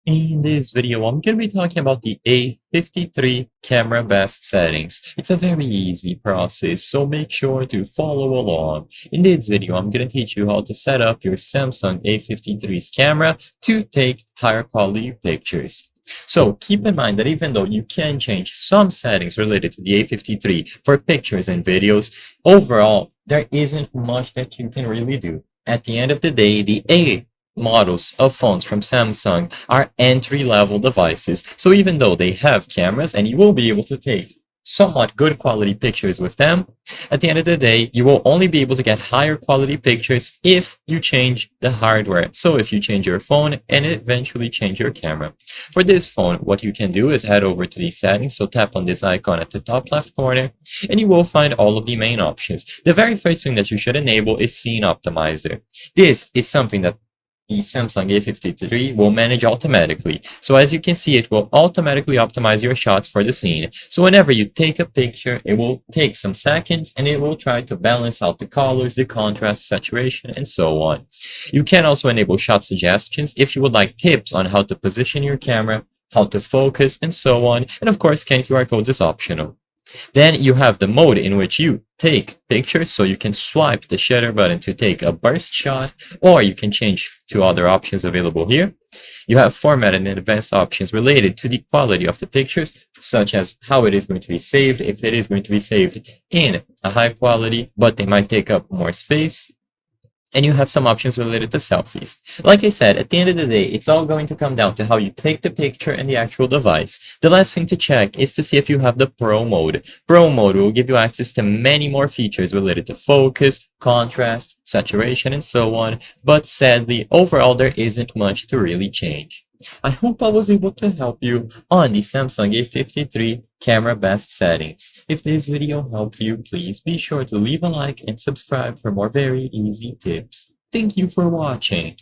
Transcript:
In this video, I'm going to be talking about the A53 camera best settings. It's a very easy process, so make sure to follow along. In this video, I'm going to teach you how to set up your Samsung A53's camera to take higher quality pictures. So keep in mind that even though you can change some settings related to the A53 for pictures and videos, overall, there isn't much that you can really do. At the end of the day, the A models of phones from Samsung are entry-level devices. So even though they have cameras and you will be able to take somewhat good quality pictures with them, at the end of the day, you will only be able to get higher quality pictures if you change the hardware. So if you change your phone and eventually change your camera. For this phone, what you can do is head over to the settings. So tap on this icon at the top left corner and you will find all of the main options. The very first thing that you should enable is Scene Optimizer. This is something that the Samsung A53 will manage automatically. So as you can see, it will automatically optimize your shots for the scene. So whenever you take a picture, it will take some seconds and it will try to balance out the colors, the contrast, saturation, and so on. You can also enable shot suggestions if you would like tips on how to position your camera, how to focus, and so on. And of course, scan QR codes is optional. Then you have the mode in which you take pictures, so you can swipe the shutter button to take a burst shot, or you can change to other options available here. You have formatted and advanced options related to the quality of the pictures, such as how it is going to be saved, if it is going to be saved in a high quality, but they might take up more space. And you have some options related to selfies. Like I said, at the end of the day, it's all going to come down to how you take the picture and the actual device. The last thing to check is to see if you have the Pro mode. Pro mode will give you access to many more features related to focus, contrast, saturation, and so on. But sadly, overall, there isn't much to really change. I hope I was able to help you on the Samsung A53 camera best settings. If this video helped you, please be sure to leave a like and subscribe for more very easy tips. Thank you for watching.